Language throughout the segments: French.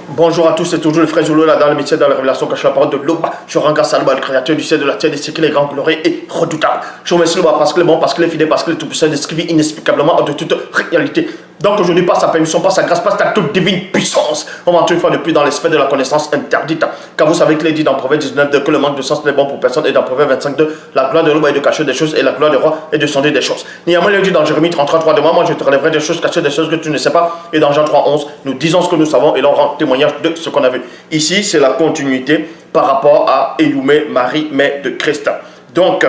Bonjour à tous, c'est toujours le frère Zulu là dans le métier, dans la révélation cachée la parole de Loba. Je rends grâce à Loba, le créateur du ciel, de la terre, des siècles, les grands, glorieux et redoutables. Je remercie Loba parce qu'il est bon, parce qu'il est fidèle, parce qu'il est tout puissant, descrivé inexplicablement de toute réalité. Donc aujourd'hui, par sa permission, par sa grâce, par sa toute divine puissance, on va entrer une fois de plus dans les sphères de la connaissance interdite. Car vous savez qu'il est dit dans Proverbe 19 que le manque de sens n'est bon pour personne, et dans Proverbe 25 la gloire de Loba est de cacher des choses et la gloire du roi est de sonder des choses. Néanmoins, il est dit dans Jérémie 33 de moi je te relèverai des choses cachées, des choses que tu ne sais pas. Et dans Jean 3:11, nous disons ce que nous savons et l'on rend témoignage de ce qu'on a vu. Ici, c'est la continuité par rapport à Eyoumé, Marie, mère de Christ. Donc,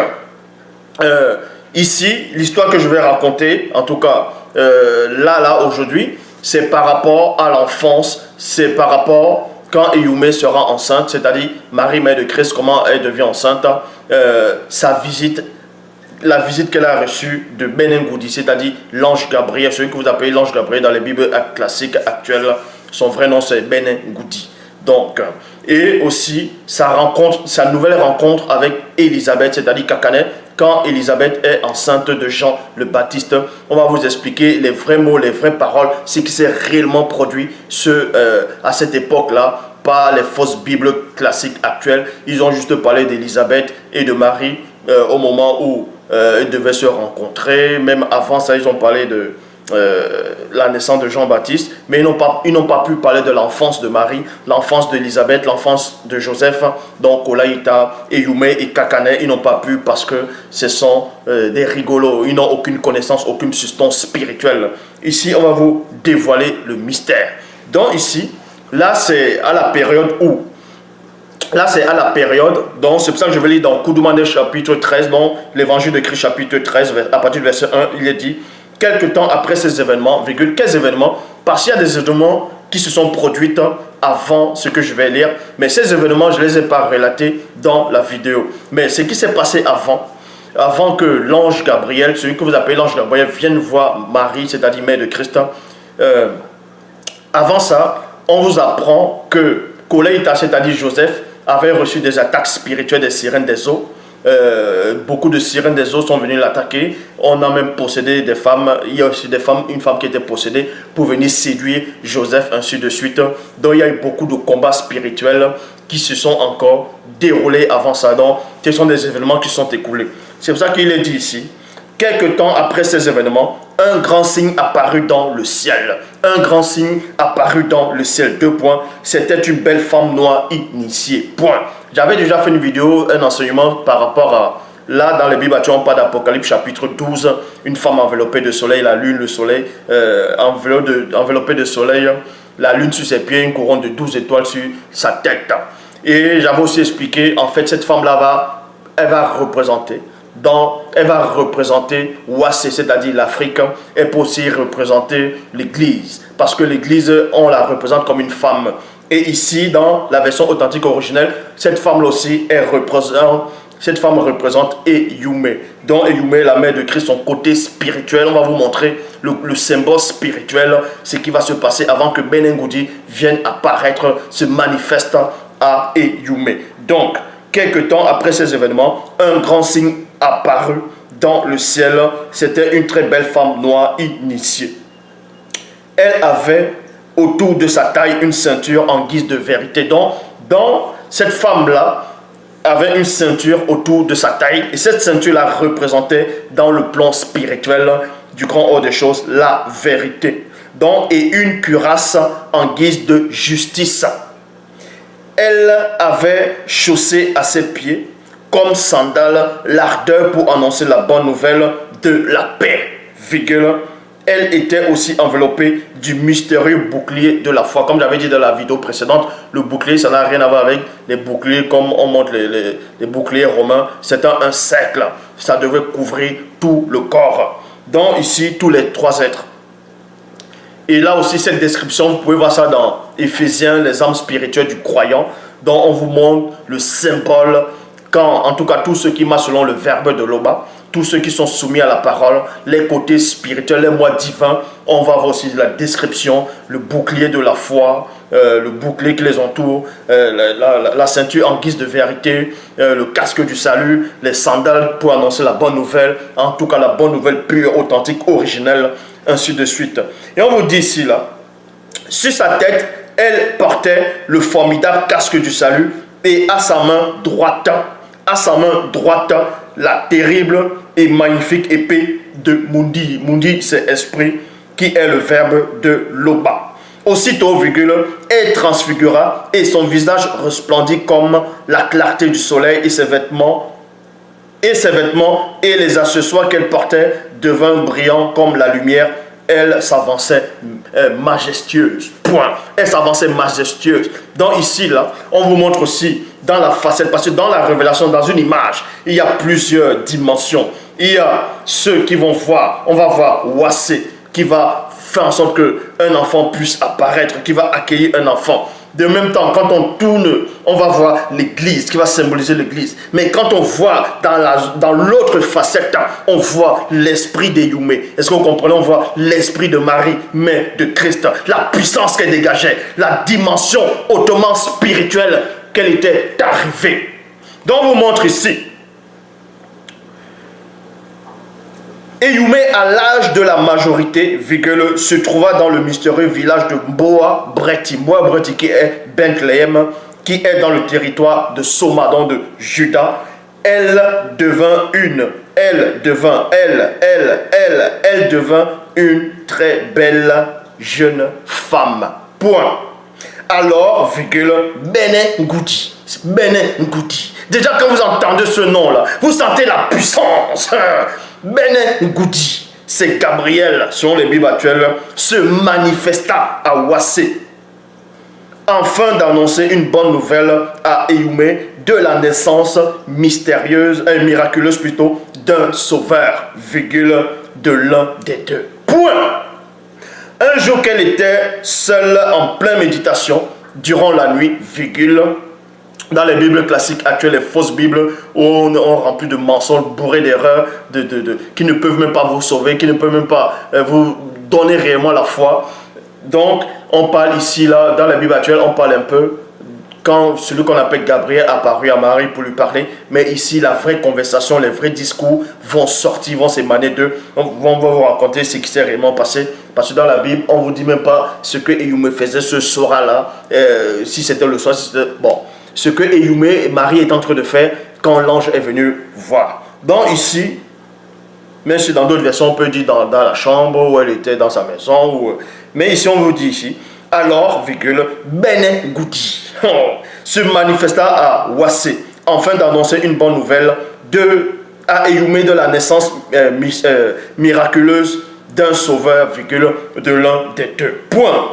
ici, l'histoire que je vais raconter, en tout cas, aujourd'hui, c'est par rapport à l'enfance, c'est par rapport quand Eyoumé sera enceinte, c'est-à-dire Marie, mère de Christ, comment elle devient enceinte, sa visite, la visite qu'elle a reçue de Benengoudi, c'est-à-dire l'ange Gabriel, celui que vous appelez l'ange Gabriel dans les Bibles classiques actuelles, son vrai nom c'est Benengoudi. Donc, et aussi sa nouvelle rencontre avec Élisabeth, c'est-à-dire Kakané, quand Élisabeth est enceinte de Jean le Baptiste. On va vous expliquer les vrais mots, les vraies paroles, ce qui s'est réellement produit à cette époque-là, pas les fausses Bibles classiques actuelles. Ils ont juste parlé d'Élisabeth et de Marie au moment où ils devaient se rencontrer. Même avant ça, ils ont parlé de la naissance de Jean-Baptiste, mais ils n'ont pas pu parler de l'enfance de Marie, l'enfance d'Élisabeth, l'enfance de Joseph. Donc Olaïta, Eyoumé et Kakané, ils n'ont pas pu parce que ce sont des rigolos, ils n'ont aucune connaissance, aucune substance spirituelle. Ici, on va vous dévoiler le mystère. Donc ici, là c'est à la période où donc c'est pour ça que je vais lire dans Koudoumane chapitre 13, dans l'évangile de Christ chapitre 13, à partir du verset 1, il est dit: quelque temps après ces événements, quels événements? Parce qu'il y a des événements qui se sont produits avant ce que je vais lire, mais ces événements, je ne les ai pas relatés dans la vidéo. Mais ce qui s'est passé avant que l'ange Gabriel, celui que vous appelez l'ange Gabriel, vienne voir Marie, c'est-à-dire mère de Christ, avant ça, on vous apprend que Koleïta, c'est-à-dire Joseph, avait reçu des attaques spirituelles des sirènes des eaux. Beaucoup de sirènes des eaux sont venues l'attaquer. On a même possédé des femmes. Il y a aussi une femme qui était possédée pour venir séduire Joseph, ainsi de suite. Donc il y a eu beaucoup de combats spirituels qui se sont encore déroulés avant ça. Donc ce sont des événements qui sont écoulés. C'est pour ça qu'il est dit ici: quelque temps après ces événements, un grand signe apparut dans le ciel. Un grand signe apparut dans le ciel. 2 points. C'était une belle femme noire initiée. Point. J'avais déjà fait une vidéo, un enseignement par rapport à... Là, dans les Bibles, on parle d'Apocalypse chapitre 12. Une femme enveloppée de soleil, la lune, le soleil, enveloppée de soleil, la lune sur ses pieds, une couronne de 12 étoiles sur sa tête. Et j'avais aussi expliqué, en fait, cette femme-là, elle va représenter Ouassé, c'est-à-dire l'Afrique. Elle peut aussi représenter l'Église, parce que l'Église, on la représente comme une femme. Et ici, dans la version authentique originelle, cette femme-là aussi, cette femme représente Eyoumé. Donc Eyoumé, la mère de Christ, son côté spirituel. On va vous montrer le symbole spirituel, ce qui va se passer avant que Benengoudi vienne apparaître, se manifeste à Eyoumé. Donc, quelque temps après ces événements, un grand signe apparut dans le ciel. C'était une très belle femme noire initiée. Elle avait autour de sa taille une ceinture en guise de vérité. Donc, cette femme-là avait une ceinture autour de sa taille. Et cette ceinture-là représentait dans le plan spirituel du grand hors des choses la vérité. Donc, et une cuirasse en guise de justice. Elle avait chaussé à ses pieds comme sandale l'ardeur pour annoncer la bonne nouvelle de la paix. Elle était aussi enveloppée du mystérieux bouclier de la foi. Comme j'avais dit dans la vidéo précédente, le bouclier, ça n'a rien à voir avec les boucliers comme on montre les boucliers romains. C'était un cercle. Ça devait couvrir tout le corps. Donc ici, tous les 3 êtres. Et là aussi, cette description, vous pouvez voir ça dans Éphésiens, les âmes spirituelles du croyant, dont on vous montre le symbole, en tout cas tous ceux qui marchent selon le verbe de Loba, tous ceux qui sont soumis à la parole, les côtés spirituels, les mois divins. On va voir aussi la description, le bouclier de la foi, le bouclier qui les entoure, la ceinture en guise de vérité, le casque du salut, les sandales pour annoncer la bonne nouvelle, en tout cas la bonne nouvelle pure, authentique, originelle, ainsi de suite. Et on vous dit ici, là, sur sa tête, Elle portait le formidable casque du salut et à sa main droite, la terrible et magnifique épée de Mundi. Mundi, c'est esprit, qui est le verbe de Loba. Aussitôt, virgule, elle transfigura et son visage resplendit comme la clarté du soleil et ses vêtements et les accessoires qu'elle portait devinrent brillants comme la lumière. Elle s'avançait majestueuse. Point. Elle s'avançait majestueuse. Donc ici, là, on vous montre aussi dans la facette, parce que dans la révélation, dans une image, il y a plusieurs dimensions. Il y a ceux qui vont voir, on va voir Wassé, qui va faire en sorte qu'un enfant puisse apparaître, qui va accueillir un enfant. De même temps, quand on tourne, on va voir l'église, qui va symboliser l'église. Mais quand on voit dans l'autre facette, on voit l'esprit de Yumé. Est-ce que vous comprenez? On voit l'esprit de Marie, mais de Christ. La puissance qu'elle dégageait, la dimension hautement spirituelle qu'elle était arrivée. Donc, on vous montre ici. Eyumé, à l'âge de la majorité, virgule, se trouva dans le mystérieux village de Boa Breti. Boa Breti qui est Bethléem, qui est dans le territoire de Soma, donc de Juda. Elle devint une très belle jeune femme. Point. Alors, virgule, Bene Ngudi. Déjà, quand vous entendez ce nom-là, vous sentez la puissance. Bene Ngudi, c'est Gabriel, selon les Bibles actuelles, se manifesta à Wassé, afin d'annoncer une bonne nouvelle à Eyumé de la naissance miraculeuse plutôt, d'un sauveur, virgule, de l'un des deux. Point. Un jour qu'elle était seule en pleine méditation, durant la nuit, virgule, dans les Bibles classiques actuelles, les fausses Bibles, où on remplit de mensonges, bourrés d'erreurs, qui ne peuvent même pas vous sauver, qui ne peuvent même pas vous donner réellement la foi. Donc, on parle ici, là, dans la Bible actuelle, on parle un peu quand celui qu'on appelle Gabriel apparut à Marie pour lui parler. Mais ici, la vraie conversation, les vrais discours vont sortir, vont s'émaner d'eux. On va vous raconter ce qui s'est réellement passé. Parce que dans la Bible, on ne vous dit même pas ce que Eyumé faisait ce soir-là, si c'était le soir, si c'était... Bon. Ce que Eyumé et Marie est en train de faire quand l'ange est venu voir. Donc ici, même si dans d'autres versions on peut dire dans la chambre où elle était dans sa maison, mais ici on vous dit ici, alors, virgule, Bene Ngudi se manifesta à Wassé, afin d'annoncer une bonne nouvelle à Eyumé de la naissance miraculeuse d'un sauveur, virgule, de l'un des deux. Point.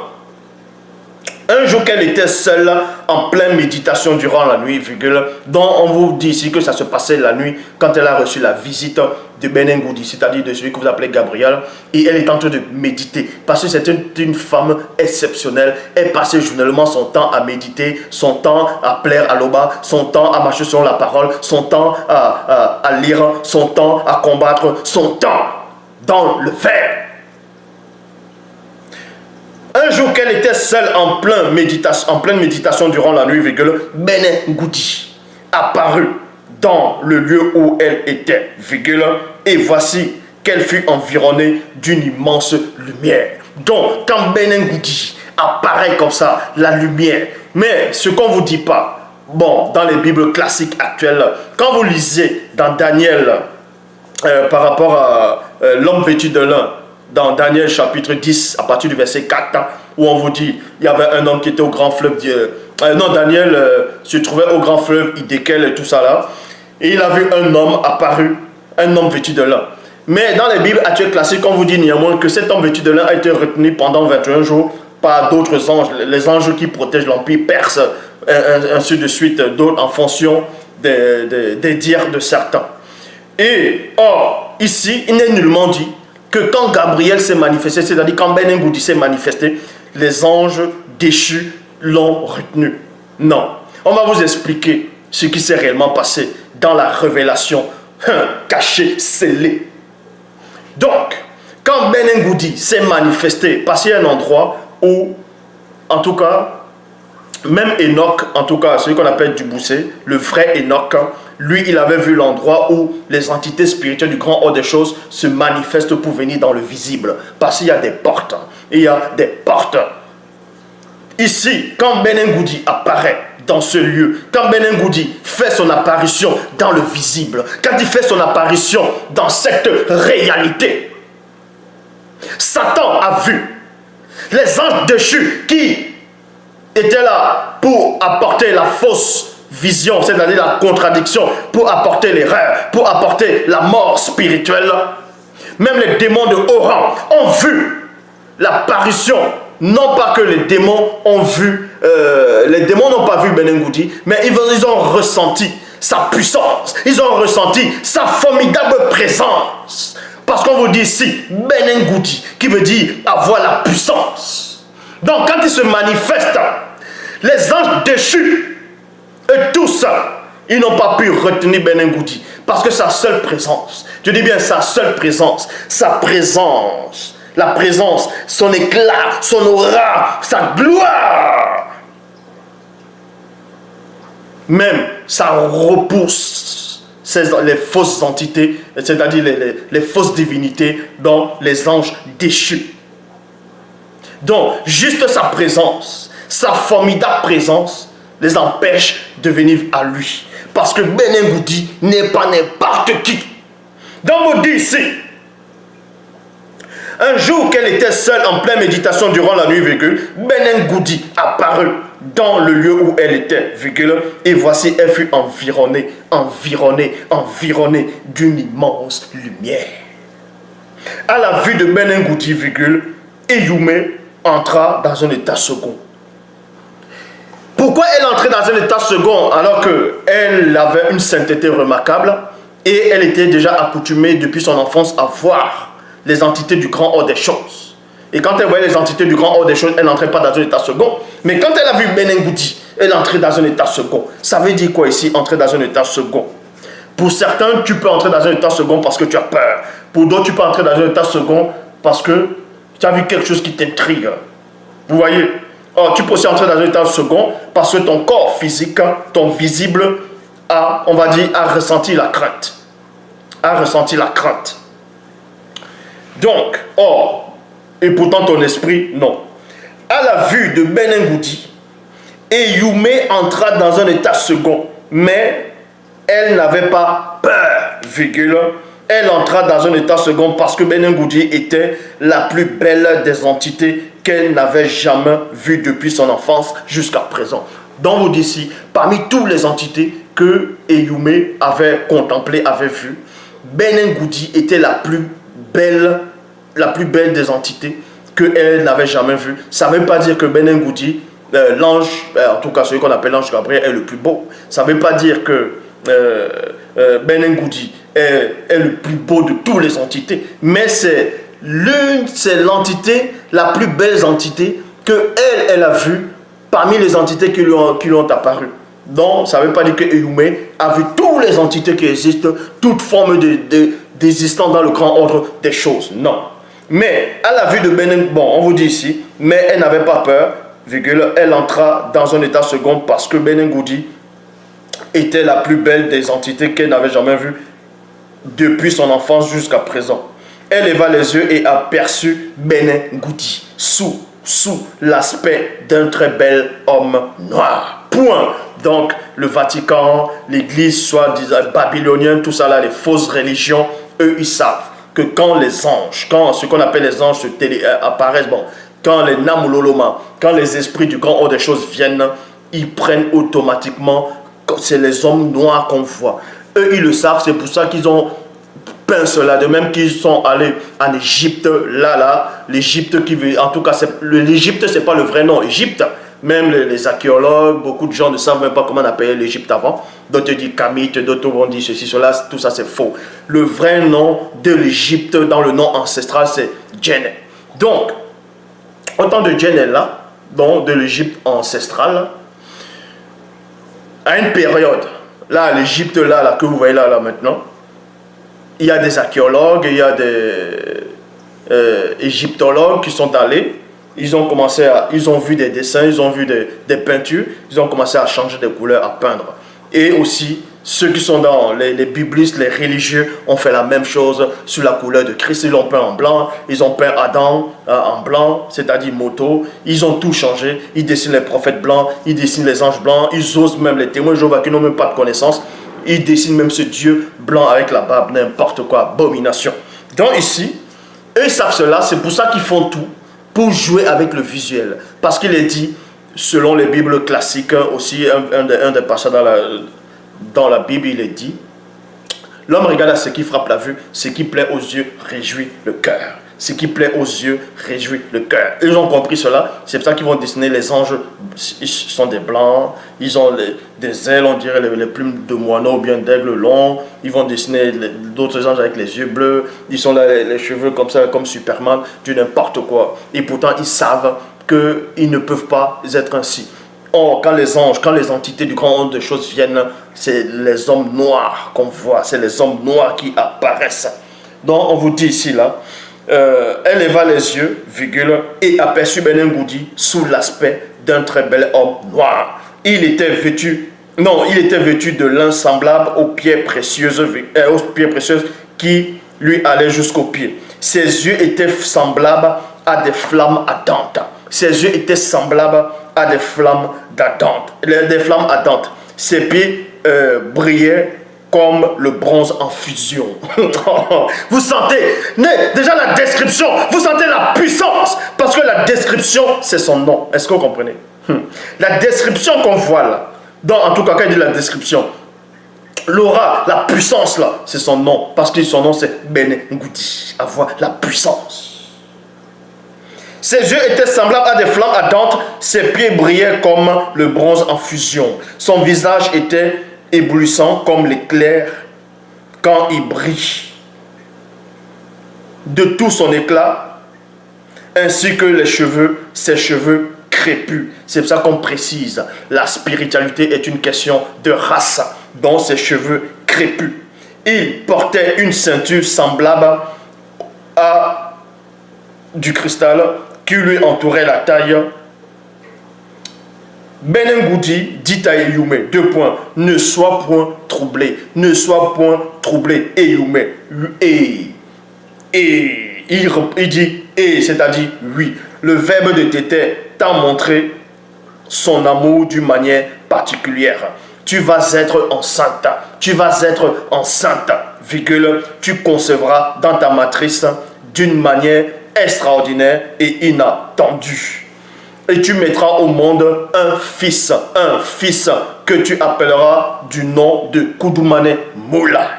Un jour qu'elle était seule, en pleine méditation durant la nuit, virgule, dont on vous dit ici que ça se passait la nuit, quand elle a reçu la visite de Bene Ngudi, c'est-à-dire de celui que vous appelez Gabriel, et elle est en train de méditer, parce que c'est une femme exceptionnelle. Elle passait journellement son temps à méditer, son temps à plaire à Loba, son temps à marcher sur la parole, son temps à lire, son temps à combattre, son temps dans le fer. Un jour qu'elle était seule en pleine méditation durant la nuit, virgule, Bene Ngudi apparut dans le lieu où elle était, virgule, et voici qu'elle fut environnée d'une immense lumière. Donc, quand Bene Ngudi apparaît comme ça, la lumière, mais ce qu'on ne vous dit pas, bon, dans les Bibles classiques actuelles, quand vous lisez dans Daniel, par rapport à l'homme vêtu de lin, dans Daniel chapitre 10, à partir du verset 4, où on vous dit, il y avait un homme qui était au grand fleuve, Daniel se trouvait au grand fleuve Hiddekel et tout ça là, et il a vu un homme apparu, un homme vêtu de lin. Mais dans les Bibles actuelles classiques, on vous dit néanmoins que cet homme vêtu de lin a été retenu pendant 21 jours par d'autres anges, les anges qui protègent l'Empire perse, ainsi de suite, d'autres en fonction des dires de certains. Et or, ici, il n'est nullement dit que quand Gabriel s'est manifesté, c'est-à-dire quand Bene Ngudi s'est manifesté, les anges déchus l'ont retenu. Non. On va vous expliquer ce qui s'est réellement passé dans la révélation cachée, scellée. Donc, quand Bene Ngudi s'est manifesté, parce qu'il y a un endroit où, en tout cas, même Enoch, en tout cas celui qu'on appelle Duboussé, le vrai Enoch, lui il avait vu l'endroit où les entités spirituelles du grand haut des choses se manifestent pour venir dans le visible. Parce qu'il y a des portes. Il y a des portes. Ici, quand Benin-Goudi apparaît dans ce lieu, quand Benin-Goudi fait son apparition dans le visible, quand il fait son apparition dans cette réalité, Satan a vu les anges déchus qui étaient là pour apporter la fausse vision, c'est-à-dire la contradiction, pour apporter l'erreur, pour apporter la mort spirituelle. Même les démons de haut rang ont vu l'apparition. Non pas que les démons ont vu, les démons n'ont pas vu Benin-Goudi, mais ils ont ressenti sa puissance, ils ont ressenti sa formidable présence. Parce qu'on vous dit ici, Benin-Goudi, qui veut dire avoir la puissance. Donc quand il se manifeste, les anges déchus, et tous, ils n'ont pas pu retenir Benin-Goudi. Parce que sa seule présence, je dis bien sa seule présence, sa présence, la présence, son éclat, son aura, sa gloire, même ça repousse les fausses entités, c'est-à-dire les fausses divinités dans les anges déchus. Donc, juste sa présence, sa formidable présence, les empêche de venir à lui. Parce que Benin-Goudi n'est pas n'importe qui. Donc, vous dit ici, un jour qu'elle était seule en pleine méditation durant la nuit, Benin-Goudi apparut dans le lieu où elle était, et voici, elle fut environnée d'une immense lumière. À la vue de Benin-Goudi, Eyumé entra dans un état second. Pourquoi elle entrait dans un état second alors qu'elle avait une sainteté remarquable et elle était déjà accoutumée depuis son enfance à voir les entités du grand hors des choses. Et quand elle voyait les entités du grand hors des choses, elle n'entrait pas dans un état second. Mais quand elle a vu Benin-Goudi, elle entrait dans un état second. Ça veut dire quoi ici, entrer dans un état second? Pour certains, tu peux entrer dans un état second parce que tu as peur. Pour d'autres, tu peux entrer dans un état second parce que tu as vu quelque chose qui t'intrigue. Vous voyez? Or, tu peux aussi entrer dans un état second parce que ton corps physique, ton visible, a ressenti la crainte. A ressenti la crainte. Donc, et pourtant ton esprit, non. À la vue de Benin-Goudi, Eyumé entra dans un état second, mais elle n'avait pas peur, Elle entra dans un état second parce que Benin-Goudi était la plus belle des entités qu'elle n'avait jamais vues depuis son enfance jusqu'à présent. Donc vous dites ici, parmi toutes les entités que Eyumé avait contemplées, avait vues, Benin-Goudi était la plus belle des entités qu'elle n'avait jamais vues. Ça ne veut pas dire que Benin-Goudi, l'ange, en tout cas celui qu'on appelle l'ange Gabriel, est le plus beau. Ça ne veut pas dire que Benin-Goudi est le plus beau de toutes les entités, mais c'est l'entité, la plus belle entité que elle a vue parmi les entités qui lui ont apparu. Donc, ça ne veut pas dire que Eyumé a vu toutes les entités qui existent, toute forme d'existence dans le grand ordre des choses. Non. Mais à la vue de Benin, on vous dit ici, mais elle n'avait pas peur, elle entra dans un état second parce que Benin-Goudi était la plus belle des entités qu'elle n'avait jamais vues depuis son enfance jusqu'à présent. Elle leva les yeux et aperçut Benin-Goudi sous l'aspect d'un très bel homme noir. Point. Donc, le Vatican, l'église, soi-disant babylonienne, tout ça là, les fausses religions, eux, ils savent que quand les anges, quand ce qu'on appelle les anges apparaissent, quand les Namuloloma, quand les esprits du grand haut des choses viennent, ils prennent automatiquement, c'est les hommes noirs qu'on voit. Eux, ils le savent, c'est pour ça qu'ils ont peint cela, de même qu'ils sont allés en Égypte, l'Égypte qui veut, en tout cas, l'Égypte, c'est pas le vrai nom, Égypte. Même les archéologues, beaucoup de gens ne savent même pas comment on appelait l'Égypte avant. D'autres disent Kamite, d'autres vont dire ceci, cela, tout ça c'est faux. Le vrai nom de l'Égypte dans le nom ancestral, c'est Djenné. Donc, autant de Djenné là, donc de l'Égypte ancestrale, à une période, là, l'Égypte là, que vous voyez là maintenant, il y a des archéologues, il y a des égyptologues qui sont allés. Ils ont vu des dessins, ils ont vu des peintures, ils ont commencé à changer de couleur, à peindre. Et aussi, Ceux qui sont dans les biblistes, les religieux, ont fait la même chose sur la couleur de Christ. Ils l'ont peint en blanc, ils ont peint Adam en blanc, c'est-à-dire moto. Ils ont tout changé. Ils dessinent les prophètes blancs, ils dessinent les anges blancs, ils osent même les témoins de Jéhovah qui n'ont même pas de connaissance. Ils dessinent même ce Dieu blanc avec la barbe, n'importe quoi, abomination. Donc ici, eux savent cela, c'est pour ça qu'ils font tout, pour jouer avec le visuel. Parce qu'il est dit, selon les Bibles classiques, aussi un des passages dans la Bible, il est dit, l'homme regarde à ce qui frappe la vue, ce qui plaît aux yeux réjouit le cœur. Ce qui plaît aux yeux réjouit le cœur. Ils ont compris cela, c'est pour ça qu'ils vont dessiner les anges, ils sont des blancs, ils ont des ailes, on dirait les plumes de moineau ou bien d'aigle long, ils vont dessiner d'autres anges avec les yeux bleus, ils ont les cheveux comme ça, comme Superman, du n'importe quoi. Et pourtant, ils savent qu'ils ne peuvent pas être ainsi. Or, quand les anges, quand les entités du grand monde de choses viennent, c'est les hommes noirs qu'on voit, c'est les hommes noirs qui apparaissent. Donc, on vous dit ici, là, elle leva les yeux, virgule, et aperçut Benin Goudi sous l'aspect d'un très bel homme noir. Il était vêtu de lin semblable aux pierres précieuses qui lui allaient jusqu'aux pieds. Ses yeux étaient semblables à des flammes ardentes. Ses yeux étaient semblables à des flammes ardentes. Ses pieds brillaient comme le bronze en fusion. Vous sentez, déjà la description, vous sentez la puissance, parce que la description, c'est son nom. Est-ce que vous comprenez? La description qu'on voit là, en tout cas quand il dit la description, l'aura, la puissance là, c'est son nom, parce que son nom c'est Benin Goudi, avoir la puissance. Ses yeux étaient semblables à des flammes ardentes, ses pieds brillaient comme le bronze en fusion. Son visage était éblouissant comme l'éclair quand il brille. De tout son éclat, ainsi que ses cheveux crépus. C'est pour ça qu'on précise, la spiritualité est une question de race, dont ses cheveux crépus. Il portait une ceinture semblable à du cristal qui lui entourait la taille. Benin Goudi dit à Eyume, ne sois point troublé, Eyume, et il dit, c'est-à-dire oui, le verbe de Tété t'a montré son amour d'une manière particulière. Tu vas être enceinte, virgule, tu concevras dans ta matrice d'une manière extraordinaire et inattendue. Et tu mettras au monde un fils que tu appelleras du nom de Kudumane Moula,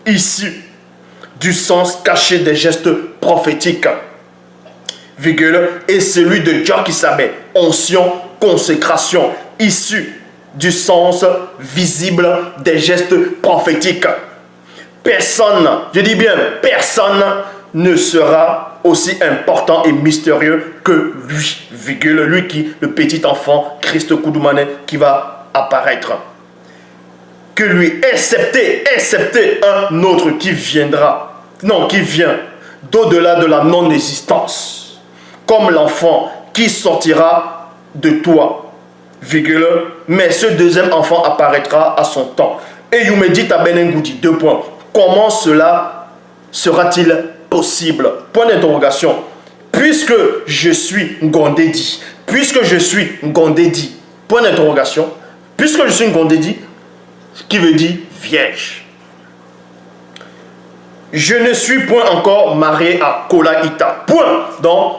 issu du sens caché des gestes prophétiques, virgule, et celui de Djokisame, onction, consécration, issu du sens visible des gestes prophétiques. Personne, je dis bien personne, ne sera aussi important et mystérieux que lui, virgule, lui qui, le petit enfant, Christ Kudumane, qui va apparaître. Que lui, excepté un autre qui viendra, qui vient d'au-delà de la non-existence, comme l'enfant qui sortira de toi, virgule, mais ce deuxième enfant apparaîtra à son temps. Et you me dit à Benin Goudi, comment cela sera-t-il possible? Point d'interrogation. Puisque je suis Ngondedi. Point d'interrogation. Puisque je suis Ngondedi, qui veut dire vierge. Je ne suis point encore marié à Kolaïta. Point. Donc,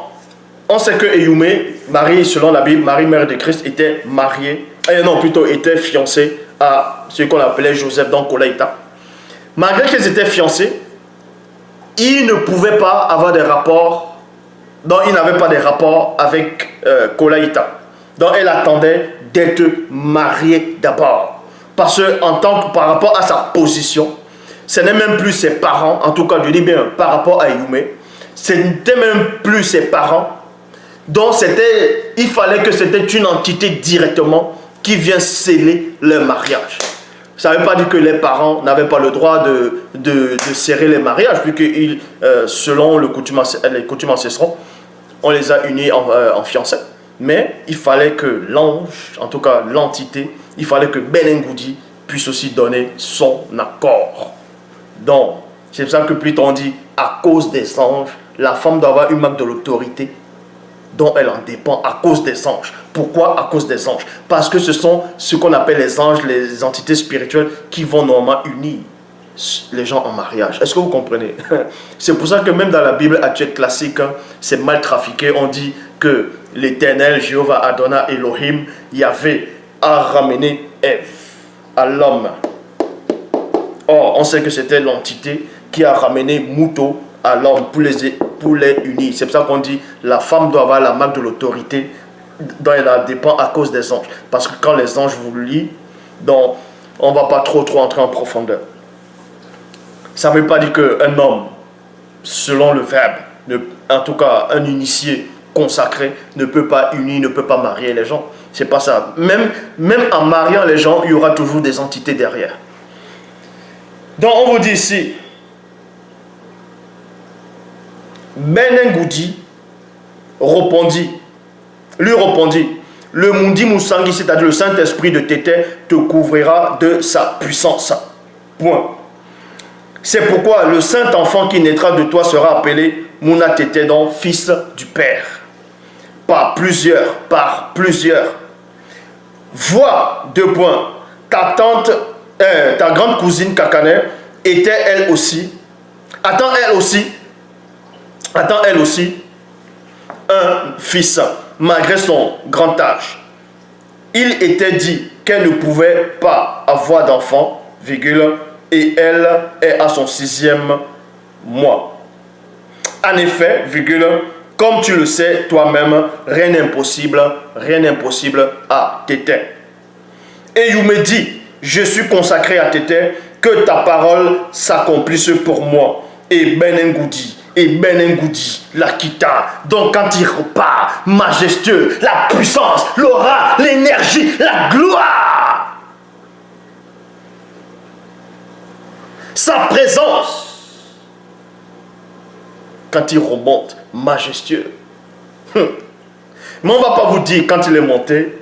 on sait que Eyume, Marie, selon la Bible, Marie, mère de Christ, était mariée, était fiancée à ce qu'on appelait Joseph, donc Kolaïta. Malgré qu'ils étaient fiancés, ils ne pouvaient pas avoir des rapports, donc ils n'avaient pas des rapports avec Kolaïta. Donc elle attendait d'être mariée d'abord. Parce que par rapport à sa position, ce n'est même plus ses parents, en tout cas je dis bien par rapport à Eyume, ce n'était même plus ses parents. Donc il fallait que c'était une entité directement qui vient sceller leur mariage. Ça ne veut pas dire que les parents n'avaient pas le droit de serrer les mariages, puisque selon les coutumes ancestrales, on les a unis en fiançailles. Mais il fallait que l'ange, en tout cas l'entité, il fallait que Benin Goudi puisse aussi donner son accord. Donc, c'est pour ça que plus on dit, à cause des anges, la femme doit avoir une marque de l'autorité dont elle en dépend à cause des anges. Pourquoi à cause des anges? Parce que ce sont ce qu'on appelle les anges, les entités spirituelles qui vont normalement unir les gens en mariage. Est-ce que vous comprenez? C'est pour ça que même dans la Bible actuelle classique, c'est mal trafiqué. On dit que l'Éternel, Jéhovah Adonai Elohim, Yahvé, a ramené Ève à l'homme. Or, on sait que c'était l'entité qui a ramené Mouto à l'homme pour les unir. C'est pour ça qu'on dit la femme doit avoir la marque de l'autorité dont elle dépend à cause des anges. Parce que quand les anges vous lient, donc on ne va pas trop entrer en profondeur. Ça ne veut pas dire qu'un homme, selon le verbe, en tout cas un initié consacré, ne peut pas unir, ne peut pas marier les gens. C'est pas ça. Même en mariant les gens, il y aura toujours des entités derrière. Donc on vous dit ici, Benengoudi lui répondit, le Mundi Moussangi, c'est-à-dire le Saint-Esprit de Tété, te couvrira de sa puissance. Point. C'est pourquoi le saint enfant qui naîtra de toi sera appelé Mouna Tété, donc fils du Père. Par plusieurs. Vois, 2 points, ta grande cousine Kakane était elle aussi, attend elle aussi un fils, malgré son grand âge. Il était dit qu'elle ne pouvait pas avoir d'enfant, virgule, et elle est à son 6e mois. En effet, virgule, comme tu le sais toi-même, rien n'est impossible à Tété. Et il me dit, je suis consacré à Tété, que ta parole s'accomplisse pour moi. Et Benengoudi, l'Akita. Donc quand il repart, majestueux, la puissance, l'aura, l'énergie, la gloire. Sa présence. Quand il remonte, majestueux. Mais on ne va pas vous dire quand il est monté,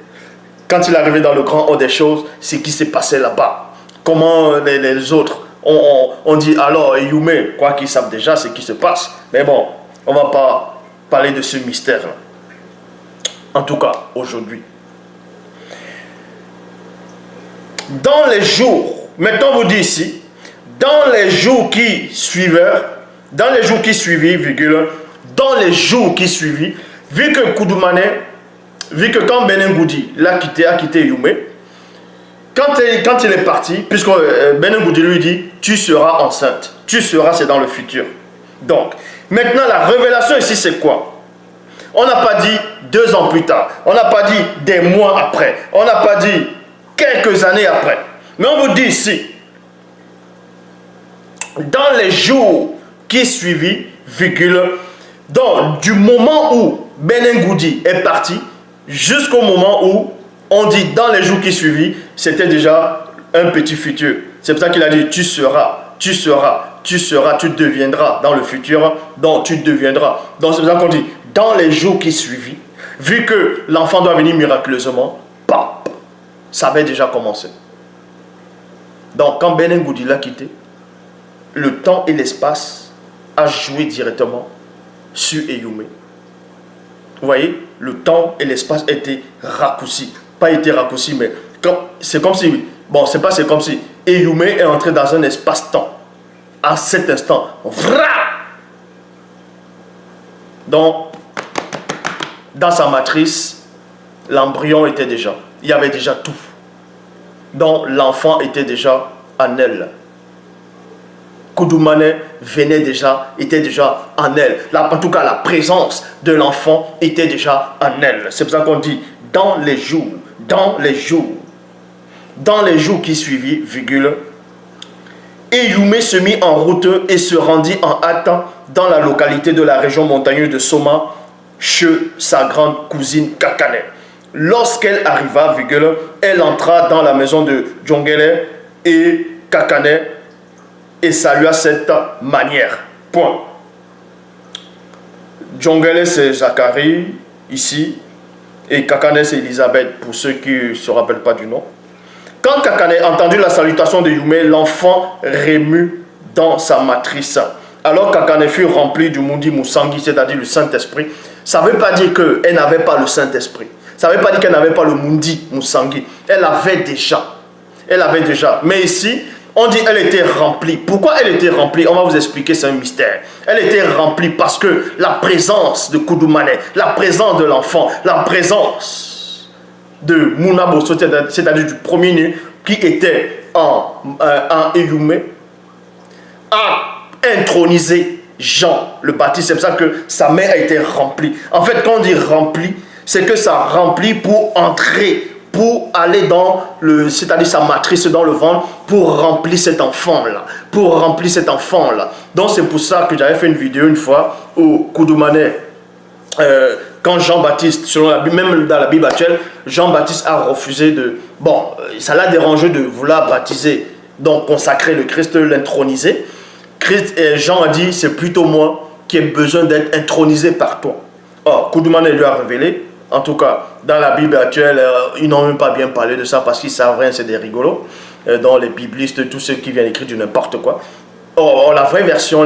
quand il est arrivé dans le grand haut des choses, ce qui s'est passé là-bas. Comment les autres on dit alors, Yume, quoi qu'ils savent déjà ce qui se passe. Mais bon, on ne va pas parler de ce mystère-là. En tout cas, aujourd'hui. Dans les jours, maintenant on vous dit ici, dans les jours qui suivirent, vu que Koudoumane, vu que quand Benengoudi a quitté Yume, quand il est parti, puisque Benengoudi lui dit, tu seras enceinte. Tu seras, c'est dans le futur. Donc, maintenant la révélation ici, c'est quoi? On n'a pas dit 2 ans plus tard. On n'a pas dit des mois après. On n'a pas dit quelques années après. Mais on vous dit ici, dans les jours qui suivirent, virgule, donc du moment où Benengoudi est parti, jusqu'au moment où on dit dans les jours qui suivirent, c'était déjà un petit futur. C'est pour ça qu'il a dit tu seras, tu deviendras dans le futur, donc tu deviendras. Donc c'est pour ça qu'on dit dans les jours qui suivirent, vu que l'enfant doit venir miraculeusement, pap, ça avait déjà commencé. Donc quand Benengoudi l'a quitté, le temps et l'espace a joué directement sur Eyumé. Vous voyez, le temps et l'espace étaient raccourcis. Pas été raccourcis, mais c'est comme si, bon, c'est comme si Eyumé est entré dans un espace-temps. À cet instant, vra! Donc, dans sa matrice, l'embryon était déjà, il y avait déjà tout. Donc, l'enfant était déjà en elle. Koudoumane était déjà en elle. En tout cas, la présence de l'enfant était déjà en elle. C'est pour ça qu'on dit dans les jours qui suivirent, virgule, Eyumé se mit en route et se rendit en hâte dans la localité de la région montagneuse de Soma, chez sa grande cousine Kakane. Lorsqu'elle arriva, virgule, elle entra dans la maison de Djongele et Kakane et salua cette manière. Point. Djongele c'est Zacharie, ici, et Kakane c'est Elisabeth, pour ceux qui ne se rappellent pas du nom. Quand Kakane a entendu la salutation de Yume, l'enfant remue dans sa matrice. Alors Kakane fut rempli du Mundi Musangi, c'est-à-dire le Saint-Esprit. Ça ne veut pas dire qu'elle n'avait pas le Saint-Esprit. Ça ne veut pas dire qu'elle n'avait pas le Mundi Musangi. Elle avait déjà. Elle avait déjà. Mais ici, on dit qu'elle était remplie. Pourquoi elle était remplie? On va vous expliquer, c'est un mystère. Elle était remplie parce que la présence de Kudumane, la présence de l'enfant, la présence de Munaboso, c'est-à-dire du premier-né qui était en Eyume, a intronisé Jean le Baptiste. C'est pour ça que sa mère a été remplie. En fait, quand on dit remplie, c'est que ça remplit pour entrer, pour aller dans le, c'est-à-dire sa matrice dans le ventre, pour remplir cet enfant-là. Pour remplir cet enfant-là. Donc c'est pour ça que j'avais fait une vidéo une fois où Kudumane, quand Jean-Baptiste, selon la Bible, même dans la Bible actuelle, Jean-Baptiste a refusé de... Bon, ça l'a dérangé de vouloir baptiser, donc consacrer le Christ, l'introniser. Jean a dit, c'est plutôt moi qui ai besoin d'être intronisé par toi. Or, Kudumane lui a révélé, en tout cas, dans la Bible actuelle, ils n'ont même pas bien parlé de ça parce qu'ils savent rien, c'est des rigolos. Dans les biblistes, tous ceux qui viennent écrire du n'importe quoi. Or, la vraie version,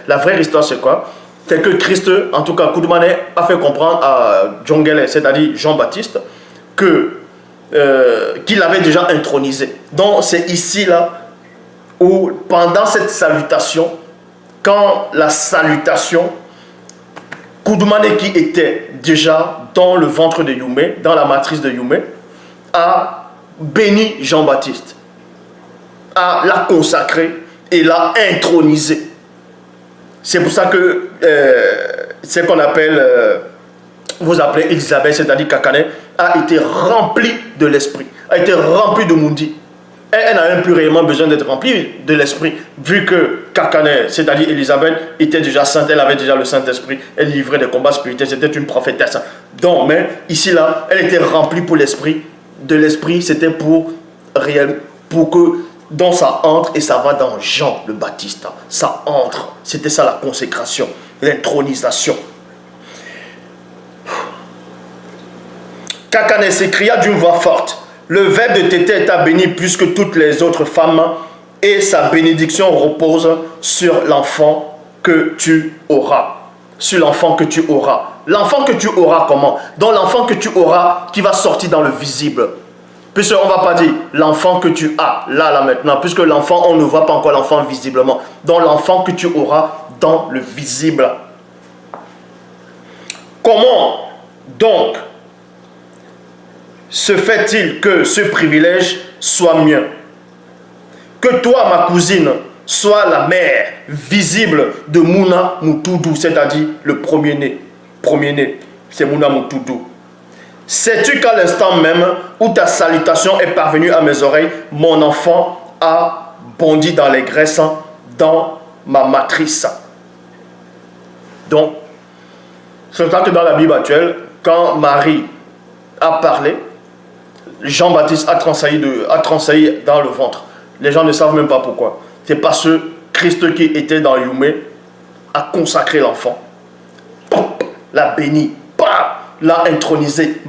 la vraie histoire, c'est quoi? C'est que Christ, en tout cas, Kudumane a fait comprendre à Djongele, c'est-à-dire Jean-Baptiste, qu'il avait déjà intronisé. Donc, c'est ici, là, où pendant cette salutation, quand la salutation, Kudumane qui était déjà dans le ventre de Yume, dans la matrice de Yume, a béni Jean-Baptiste, l'a consacré et l'a intronisé. C'est pour ça que c'est qu'on appelle, vous appelez Elisabeth, c'est-à-dire Kakane, a été remplie de l'esprit, a été remplie de Mundi. Elle n'a même plus réellement besoin d'être remplie de l'esprit, vu que Kakane, c'est-à-dire Elisabeth, était déjà sainte, elle avait déjà le Saint-Esprit, elle livrait des combats spirituels, c'était une prophétesse. Donc, mais ici, là, elle était remplie pour l'esprit. De l'esprit, c'était pour que dans ça entre et ça va dans Jean le Baptiste. Ça entre. C'était ça la consécration, l'intronisation. Kakane s'écria d'une voix forte. Le verbe de Tété est béni plus que toutes les autres femmes et sa bénédiction repose sur l'enfant que tu auras. Sur l'enfant que tu auras. L'enfant que tu auras comment? Donc l'enfant que tu auras qui va sortir dans le visible. Puisqu'on ne va pas dire l'enfant que tu as, là maintenant. Puisque l'enfant, on ne voit pas encore l'enfant visiblement. Donc l'enfant que tu auras dans le visible. Comment donc se fait-il que ce privilège soit mien? Que toi, ma cousine, sois la mère visible de Mouna Moutoudou, c'est-à-dire le premier-né. Premier-né, c'est Mouna Moutoudou. Sais-tu qu'à l'instant même où ta salutation est parvenue à mes oreilles, mon enfant a bondi dans les graisses, dans ma matrice. Donc, c'est ça que dans la Bible actuelle, quand Marie a parlé, Jean-Baptiste a tressailli dans le ventre. Les gens ne savent même pas pourquoi. C'est parce que Christ qui était dans Yume a consacré l'enfant, l'a béni, l'a intronisé.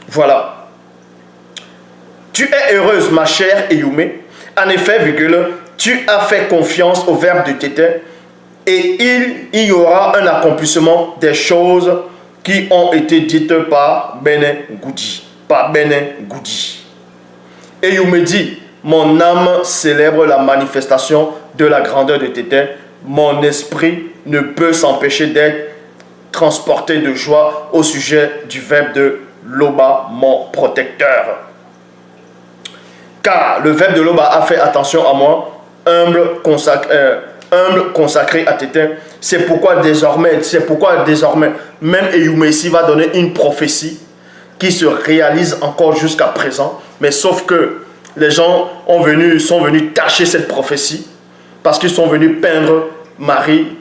Voilà. Tu es heureuse, ma chère Eyume. En effet, tu as fait confiance au verbe de Tété et il y aura un accomplissement des choses qui ont été dites par Bene Goudi. Par Bene Goudi. Eyume dit, mon âme célèbre la manifestation de la grandeur de Tété. Mon esprit ne peut s'empêcher d'être transporté de joie au sujet du verbe de Loba, mon protecteur. Car le verbe de Loba a fait attention à moi, humble consacré à Tété. C'est pourquoi désormais, même Eyume ici va donner une prophétie qui se réalise encore jusqu'à présent. Mais sauf que les gens sont venus tâcher cette prophétie parce qu'ils sont venus peindre Marie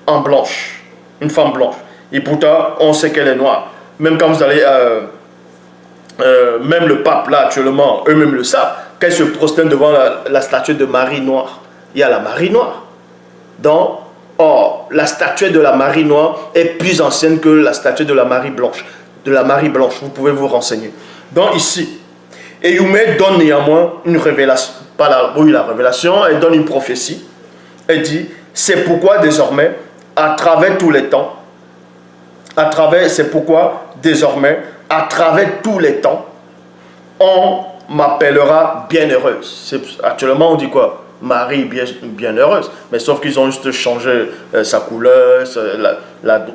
en blanche, une femme blanche. Et pourtant, on sait qu'elle est noire. Même quand vous allez, même le pape là actuellement, eux-mêmes le savent, qu'elle se prosterne devant la statue de Marie noire. Il y a la Marie noire. Donc, la statue de la Marie noire est plus ancienne que la statue de la Marie blanche. De la Marie blanche, vous pouvez vous renseigner. Donc ici, Et Yumé donne néanmoins une révélation, la révélation, elle donne une prophétie. Elle dit, c'est pourquoi désormais, à travers tous les temps, à travers tous les temps, on m'appellera bienheureuse. Actuellement, on dit quoi? Marie bienheureuse. Mais sauf qu'ils ont juste changé sa couleur,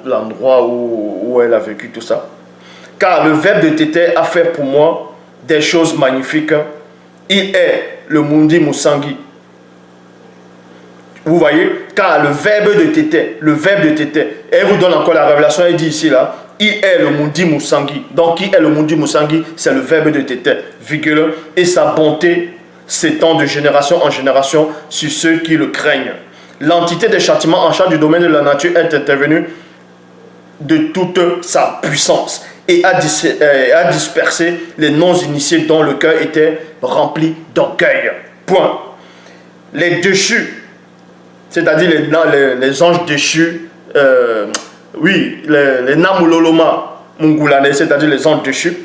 l'endroit où elle a vécu, tout ça. Car le Verbe de Tété a fait pour moi des choses magnifiques. Il est le Mundi Musangi. Vous voyez? Car le Verbe de Tété, elle vous donne encore la révélation, elle dit ici, là, il est le Mundi Musangi. Donc, qui est le Mundi Musangi? C'est le Verbe de Tété, virgule, et sa bonté s'étend de génération en génération sur ceux qui le craignent. L'entité des châtiments en charge du domaine de la nature est intervenue de toute sa puissance et a dispersé les non-initiés dont le cœur était rempli d'orgueil. Point. Les déchus, c'est-à-dire les anges déchus, les Namuloloma Mungulane, c'est-à-dire les anges déchus,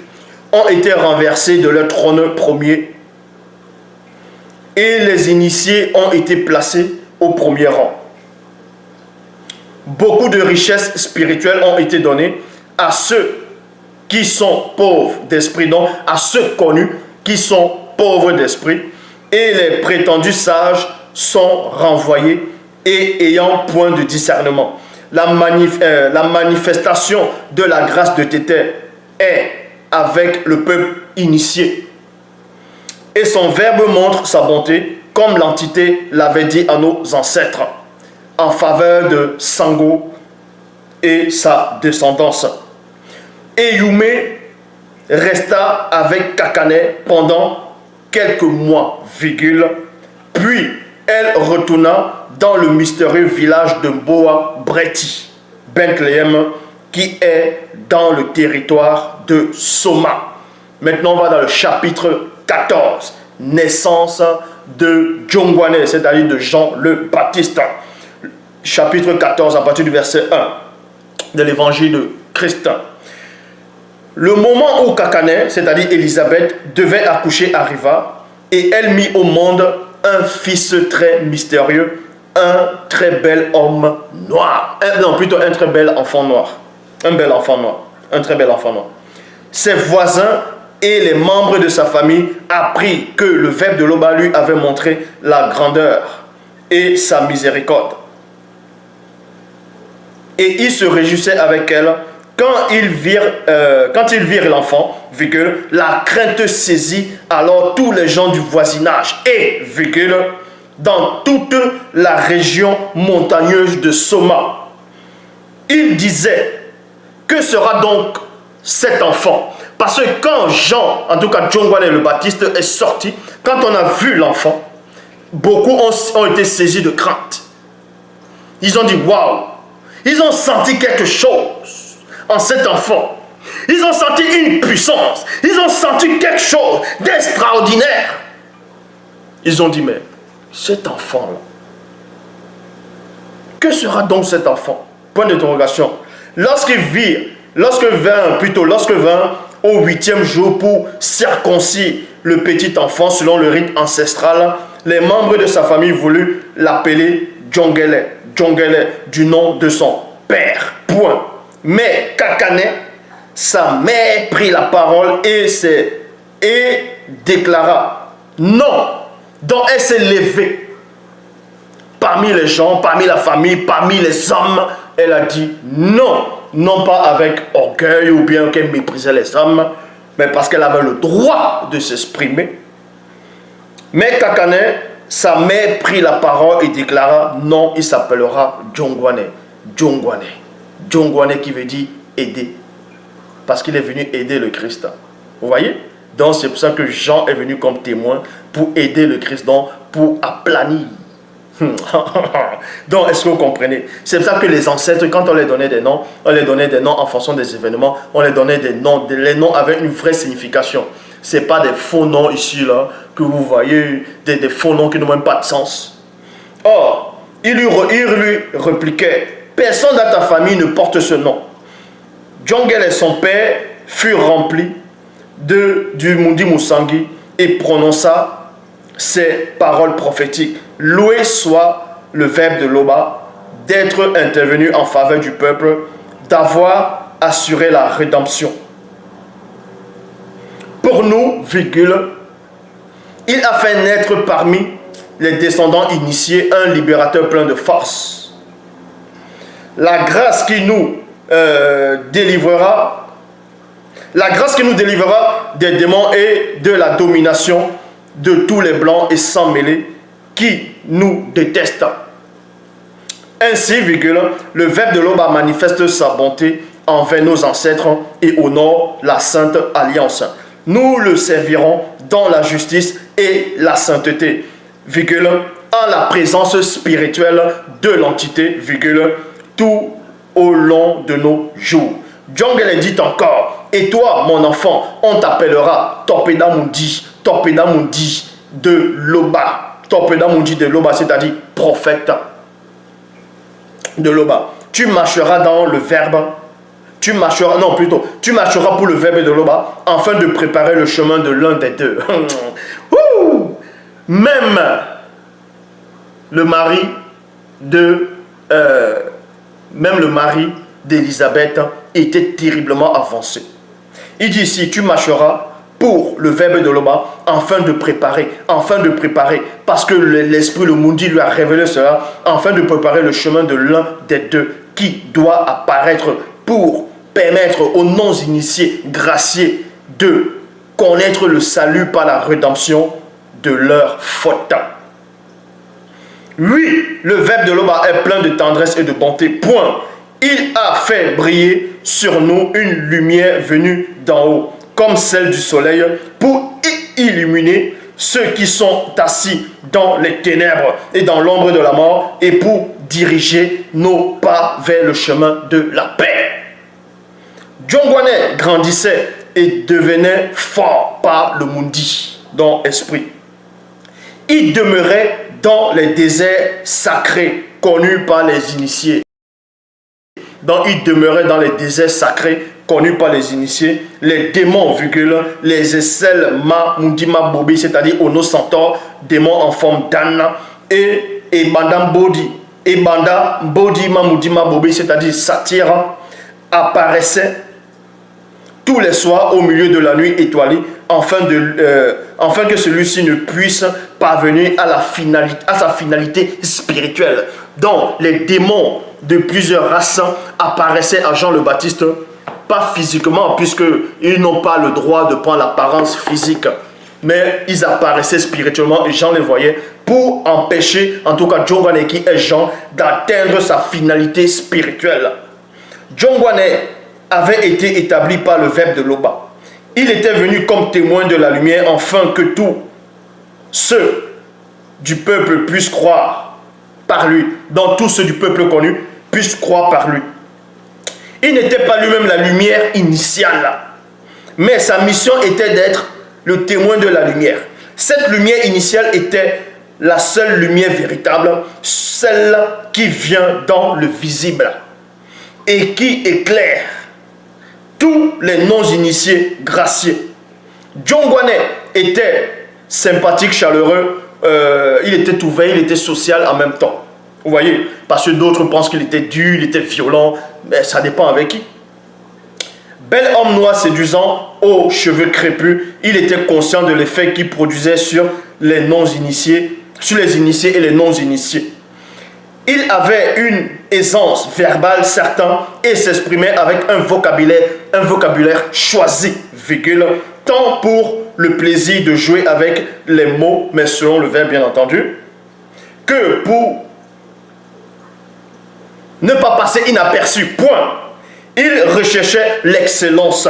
ont été renversés de leur trône premier et les initiés ont été placés au premier rang. Beaucoup de richesses spirituelles ont été données à ceux qui sont pauvres d'esprit, donc à ceux connus qui sont pauvres d'esprit, et les prétendus sages sont renvoyés et ayant point de discernement. La manifestation de la grâce de Tété est avec le peuple initié. Et son verbe montre sa bonté, comme l'entité l'avait dit à nos ancêtres, en faveur de Sango et sa descendance. Et Yumé resta avec Kakane pendant quelques mois, puis elle retourna dans le mystérieux village de Boa Breti, Bethléem, qui est dans le territoire de Soma. Maintenant, on va dans le chapitre 14, naissance de Jongwane, c'est-à-dire de Jean le Baptiste. Chapitre 14, à partir du verset 1 de l'évangile de Christ. Le moment où Kakane, c'est-à-dire Élisabeth, devait accoucher arriva, et elle mit au monde un fils très mystérieux, un très bel homme noir. Un très bel enfant noir. Un très bel enfant noir. Ses voisins et les membres de sa famille apprirent que le Verbe de l'Oba lui avait montré la grandeur et sa miséricorde. Et ils se réjouissaient avec elle. Quand ils virent l'enfant, la crainte saisit alors tous les gens du voisinage et, dans toute la région montagneuse de Soma. Ils disaient, que sera donc cet enfant? Parce que quand Jean, en tout cas Jongwane le Baptiste est sorti, quand on a vu l'enfant, beaucoup ont été saisis de crainte. Ils ont dit, waouh! Ils ont senti quelque chose en cet enfant. Ils ont senti une puissance. Ils ont senti quelque chose d'extraordinaire. Ils ont dit, mais cet enfant-là, que sera donc cet enfant? Point d'interrogation. Lorsque vint au 8e jour pour circoncire le petit enfant selon le rite ancestral, les membres de sa famille voulurent l'appeler Jongele, du nom de son père. Point. Mais Kakane, sa mère, prit la parole et déclara non. Donc elle s'est levée parmi les gens, parmi la famille, parmi les hommes. Elle a dit non. Non pas avec orgueil ou bien qu'elle méprisait les hommes, mais parce qu'elle avait le droit de s'exprimer. Mais Kakane, sa mère, prit la parole et déclara non, il s'appellera Jongwane. Jongwane qui veut dire aider. Parce qu'il est venu aider le Christ. Vous voyez? Donc c'est pour ça que Jean est venu comme témoin pour aider le Christ, donc pour aplanir. Donc est-ce que vous comprenez? C'est pour ça que les ancêtres, quand on les donnait des noms, en fonction des événements, on les donnait des noms. Les noms avaient une vraie signification. Ce n'est pas des faux noms ici, là, que vous voyez, des faux noms qui n'ont même pas de sens. Or, il lui répliquait, personne dans ta famille ne porte ce nom. Jongel et son père furent remplis du Mundi Musangi et prononça ces paroles prophétiques. Loué soit le verbe de Loba d'être intervenu en faveur du peuple, d'avoir assuré la rédemption. Pour nous, virgule, il a fait naître parmi les descendants initiés un libérateur plein de force. La grâce qui nous délivrera des démons et de la domination de tous les blancs et sans mêlés qui nous détestent. Ainsi, virgule, le verbe de l'Oba manifeste sa bonté envers nos ancêtres et honore la sainte alliance. Nous le servirons dans la justice et la sainteté, virgule, en la présence spirituelle de l'entité, virgule, tout au long de nos jours. Djongele dit encore, et toi, mon enfant, on t'appellera Topeda Mundi de Loba. Topeda Mundi de Loba, c'est-à-dire prophète de Loba. Tu marcheras dans le verbe, tu marcheras pour le verbe de Loba, afin de préparer le chemin de l'un des deux. Même le mari d'Élisabeth était terriblement avancé. Il dit ici, tu marcheras pour le verbe de Loba, afin de préparer, parce que l'esprit, le Mundi lui a révélé cela, afin de préparer le chemin de l'un des deux qui doit apparaître pour permettre aux non-initiés graciés de connaître le salut par la rédemption de leur faute. Oui, le verbe de Loba est plein de tendresse et de bonté. Point. Il a fait briller sur nous une lumière venue d'en haut, comme celle du soleil, pour illuminer ceux qui sont assis dans les ténèbres et dans l'ombre de la mort, et pour diriger nos pas vers le chemin de la paix. Djongwane grandissait et devenait fort par le Mundi, dans l'esprit. Il demeurait dans les déserts sacrés connus par les initiés. Il demeurait dans les déserts sacrés connus par les initiés, les démons, virgule, les aisselles ma mundima bobi, c'est-à-dire Ono Centaure, démons en forme d'âne, et Banda Bodi, et Banda Bodi ma mundima bobi, c'est-à-dire satyre, apparaissaient tous les soirs au milieu de la nuit étoilée, afin que celui-ci ne puisse parvenir à sa finalité spirituelle. Donc, les démons de plusieurs races apparaissaient à Jean le Baptiste, pas physiquement, puisqu'ils n'ont pas le droit de prendre l'apparence physique, mais ils apparaissaient spirituellement et Jean les voyait pour empêcher, en tout cas Djongwane qui est Jean, d'atteindre sa finalité spirituelle. Djongwane avait été établi par le verbe de Loba. Il était venu comme témoin de la lumière, afin que tous ceux du peuple puissent croire par lui. Donc tous ceux du peuple connu puissent croire par lui. Il n'était pas lui-même la lumière initiale, mais sa mission était d'être le témoin de la lumière. Cette lumière initiale était la seule lumière véritable, celle qui vient dans le visible et qui éclaire tous les non-initiés graciés. Djongwane était sympathique, chaleureux, il était ouvert, il était social en même temps. Vous voyez, parce que d'autres pensent qu'il était dur, il était violent, mais ça dépend avec qui. Bel homme noir séduisant, aux cheveux crépus, il était conscient de l'effet qu'il produisait sur les non-initiés, sur les initiés et les non-initiés. Il avait une aisance verbale certaine et s'exprimait avec un vocabulaire choisi, virgule, tant pour le plaisir de jouer avec les mots, mais selon le verbe bien entendu, que pour ne pas passer inaperçu, point. Il recherchait l'excellence.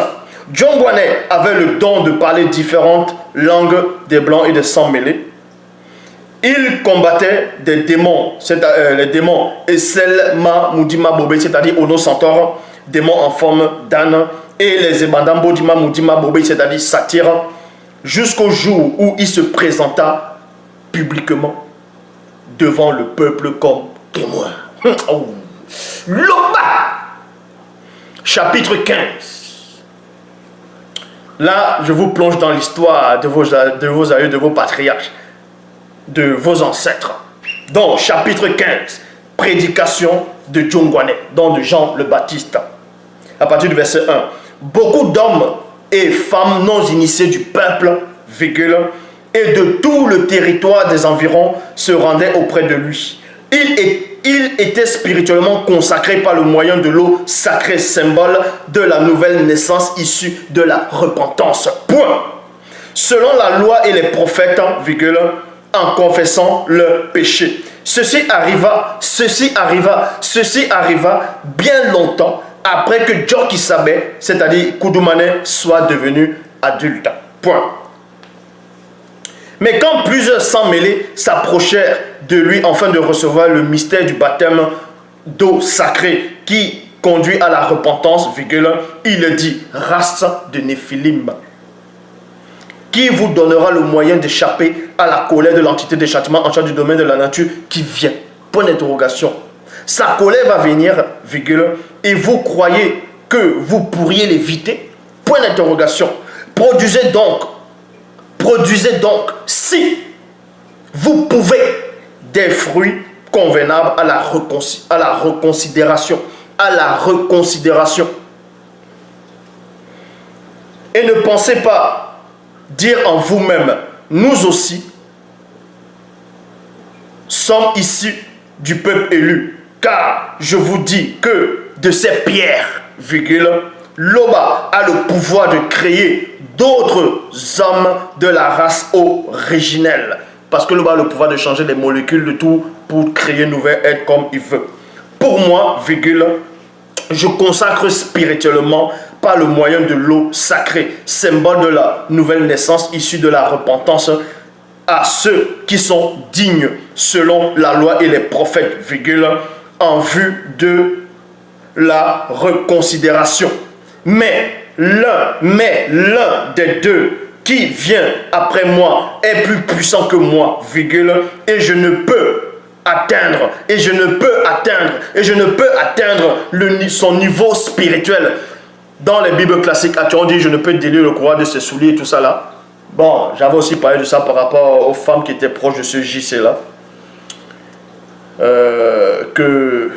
Djongwane avait le don de parler différentes langues des blancs et des sans-mêlés. Il combattait des démons, les démons Esselma Mundima Bobé, c'est-à-dire Ono Centaure, démons en forme d'âne, et les Ebandambo Dima Mundima Bobé, c'est-à-dire satyre, jusqu'au jour où il se présenta publiquement devant le peuple comme témoin. Loba, chapitre 15. Là, je vous plonge dans l'histoire de vos aïeux, de vos patriarches, de vos ancêtres. Donc, chapitre 15, prédication de Djongwane, donc de Jean le Baptiste. À partir du verset 1. Beaucoup d'hommes et femmes non initiés du peuple, virgule, et de tout le territoire des environs se rendaient auprès de lui. Il était spirituellement consacré par le moyen de l'eau sacrée, symbole de la nouvelle naissance issue de la repentance. Point. Selon la loi et les prophètes, virgule, en confessant le péché. Ceci arriva bien longtemps après que Djokisabe, c'est-à-dire Koudoumane, soit devenu adulte. Point. Mais quand plusieurs sans mêlés s'approchèrent de lui afin de recevoir le mystère du baptême d'eau sacrée qui conduit à la repentance, virgule, il dit, race de Néphilim, qui vous donnera le moyen d'échapper à la colère de l'entité des châtiments en charge du domaine de la nature qui vient. Point d'interrogation. Sa colère va venir, virgule, et vous croyez que vous pourriez l'éviter? Point d'interrogation. Produisez donc, si vous pouvez, des fruits convenables à la reconsidération. Et ne pensez pas dire en vous-même, nous aussi sommes issus du peuple élu, car je vous dis que de ces pierres, virgule, Loba a le pouvoir de créer d'autres hommes de la race originelle. Parce que Loba a le pouvoir de changer les molécules de tout pour créer une nouvelle être comme il veut. Pour moi, virgule, je consacre spirituellement par le moyen de l'eau sacrée, symbole de la nouvelle naissance issue de la repentance, à ceux qui sont dignes selon la loi et les prophètes, virgule, en vue de la reconsidération. Mais l'un des deux qui vient après moi est plus puissant que moi, virgule, et je ne peux atteindre son niveau spirituel. Dans les Bibles classiques, on dit je ne peux délier le courroie de ses souliers et tout ça là. Bon, j'avais aussi parlé de ça par rapport aux femmes qui étaient proches de ce JC là. Que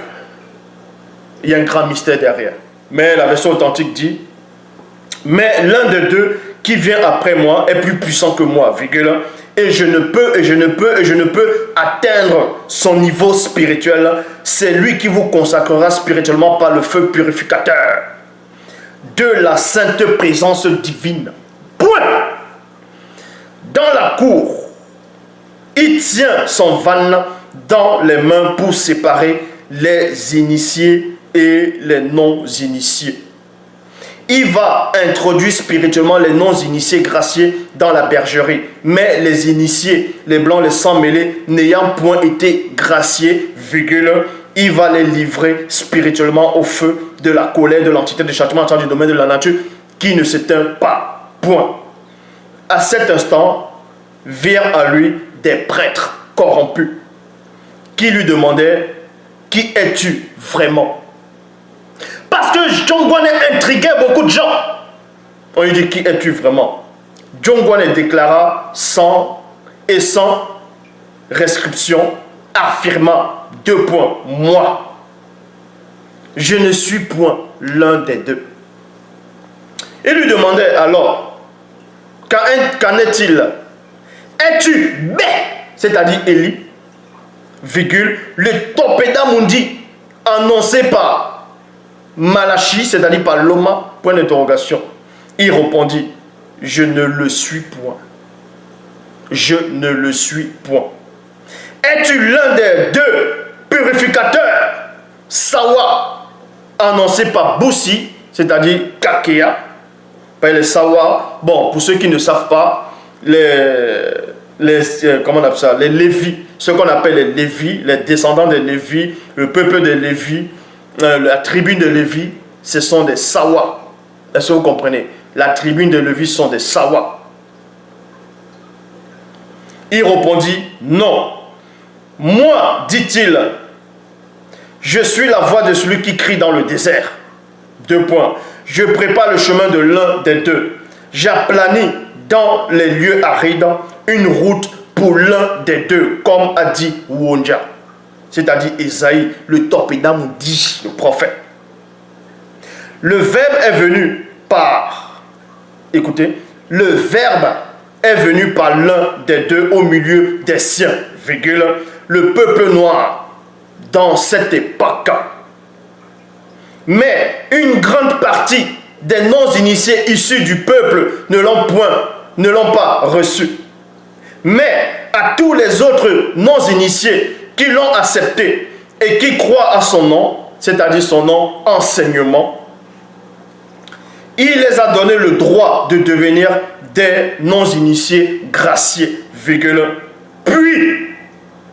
il y a un grand mystère derrière. Mais la version authentique dit, mais l'un des deux qui vient après moi est plus puissant que moi, virgule, et je ne peux atteindre son niveau spirituel. C'est lui qui vous consacrera spirituellement par le feu purificateur de la sainte présence divine. Point. Dans la cour, il tient son van dans les mains pour séparer les initiés et les non-initiés. Il va introduire spirituellement les non-initiés graciés dans la bergerie. Mais les initiés, les blancs, les sans-mêlés, n'ayant point été graciés, virgule, il va les livrer spirituellement au feu de la colère de l'entité de châtiment du domaine de la nature qui ne s'éteint pas. Point. À cet instant, virent à lui des prêtres corrompus qui lui demandaient, qui es-tu vraiment? Parce que Djongwane intriguait beaucoup de gens. On lui dit, qui es-tu vraiment? Djongwane déclara sans restriction, affirmant, 2 points, moi, je ne suis point l'un des deux. Il lui demandait alors, qu'en est-il? Es-tu bé, c'est-à-dire Élie, virgule, le Topeda Mundi, annoncé par Malachi, c'est-à-dire par Loma, point d'interrogation. Il répondit, je ne le suis point. Je ne le suis point. Es-tu l'un des deux purificateurs, Sawa, annoncé par Boussi, c'est-à-dire Kakea, par les Sawa? Bon, pour ceux qui ne savent pas, comment on appelle ça, les Lévis, ce qu'on appelle les Lévis, les descendants des Lévis, le peuple des Lévis, la tribune de Lévi, ce sont des Sawa. Est-ce que vous comprenez? La tribune de Lévi sont des Sawa. Il répondit, non. Moi, dit-il, je suis la voix de celui qui crie dans le désert. 2 points. Je prépare le chemin de l'un des deux. j'aplanis dans les lieux arides une route pour l'un des deux, comme a dit Wonja, c'est-à-dire Esaïe, le Topédam dit, le prophète. Le verbe est venu par, écoutez, le verbe est venu par l'un des deux au milieu des siens, virgule, le peuple noir dans cette époque. Mais une grande partie des non-initiés issus du peuple ne l'ont pas reçu. Mais à tous les autres non-initiés qui l'ont accepté et qui croient à son nom, c'est-à-dire son nom, enseignement, il les a donné le droit de devenir des non-initiés graciés, virgule, puis,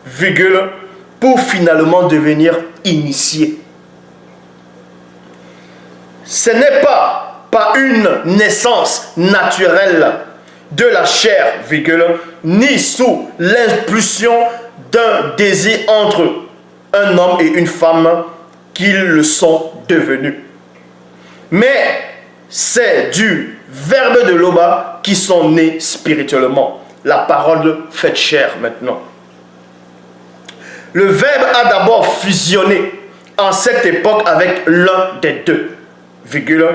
virgule, pour finalement devenir initiés. Ce n'est pas par une naissance naturelle de la chair, virgule, ni sous l'impulsion d'un désir entre un homme et une femme qu'ils le sont devenus. Mais c'est du verbe de l'Oba qui sont nés spirituellement. La parole faite chair maintenant. Le verbe a d'abord fusionné en cette époque avec l'un des deux, virgule,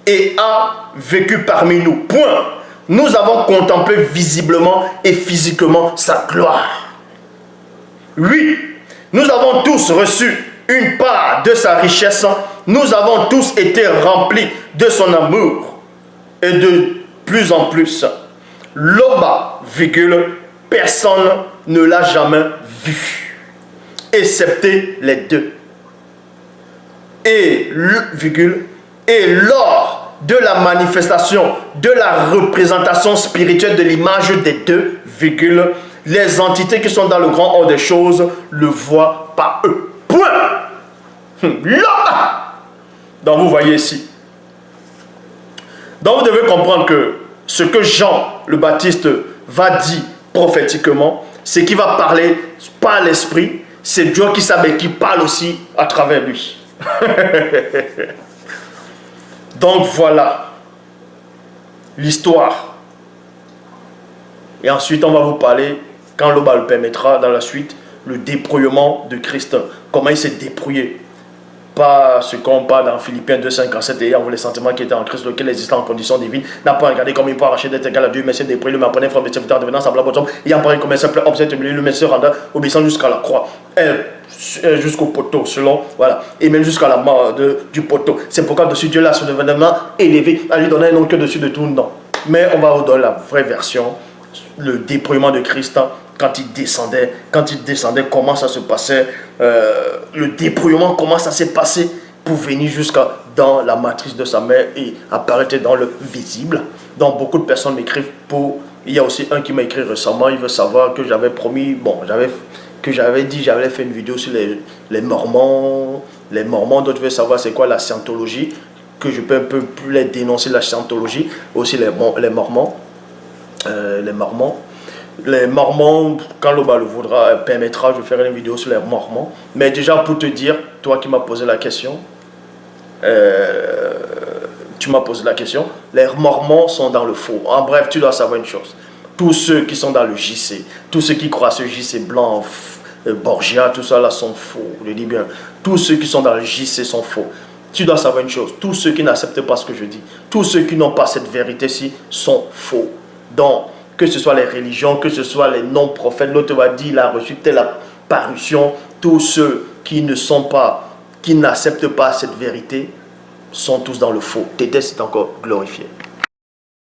et a vécu parmi nous. Point. Nous avons contemplé visiblement et physiquement sa gloire. Oui, nous avons tous reçu une part de sa richesse. Nous avons tous été remplis de son amour. Et de plus en plus, l'Oba, virgule, personne ne l'a jamais vu, excepté les deux. Et, virgule, et lors de la manifestation de la représentation spirituelle de l'image des deux, virgule, les entités qui sont dans le grand ordre des choses le voient pas eux. Point. Là. Donc vous voyez ici. Donc vous devez comprendre que ce que Jean le Baptiste va dire prophétiquement, c'est qu'il va parler par l'esprit, c'est Dieu qui parle aussi à travers lui. Donc voilà l'histoire. Et ensuite on va vous parler, quand l'Oba le permettra dans la suite, le dépouillement de Christ. Comment il s'est dépouillé. Pas ce qu'on parle dans Philippiens 2,57, ayant les sentiments qui étaient en Christ, lequel existait en condition divine, n'a pas regardé comme il peut arracher d'être égal à Dieu, mais c'est dépouillé, le m'apprenait from serviteur devenant semblable aux hommes, ayant parlé comme un simple homme, c'est humilié, le Messie rendant obéissant jusqu'à la croix, jusqu'au poteau, selon, voilà, et même jusqu'à la mort du poteau. C'est pourquoi dessus Dieu l'a souverainement élevé, à lui donner un nom que dessus de tout nom. Mais on va vous donner la vraie version, le dépouillement de Christ. Quand il descendait, comment ça se passait, le dépouillement, comment ça s'est passé pour venir jusqu'à dans la matrice de sa mère et apparaître dans le visible. Donc beaucoup de personnes m'écrivent pour... Il y a aussi un qui m'a écrit récemment, il veut savoir que j'avais promis, j'avais dit, j'avais fait une vidéo sur les Mormons. Les Mormons, d'autres veulent savoir c'est quoi la scientologie, que je peux un peu plus les dénoncer, la scientologie, aussi les Mormons. Les Mormons, quand l'Oba le voudra, permettra, je ferai une vidéo sur les Mormons. Mais déjà pour te dire, toi qui m'as posé la question, les Mormons sont dans le faux. En bref, tu dois savoir une chose. Tous ceux qui sont dans le JC, tous ceux qui croient à ce JC blanc, Borgia, tout ça là sont faux. Je dis bien, tous ceux qui sont dans le JC sont faux. Tu dois savoir une chose, tous ceux qui n'acceptent pas ce que je dis, tous ceux qui n'ont pas cette vérité-ci sont faux. Donc, que ce soit les religions, que ce soit les non-prophètes, l'autre va dire, il a reçu telle apparition, tous ceux qui n'acceptent pas cette vérité sont tous dans le faux. Tétès est encore glorifié.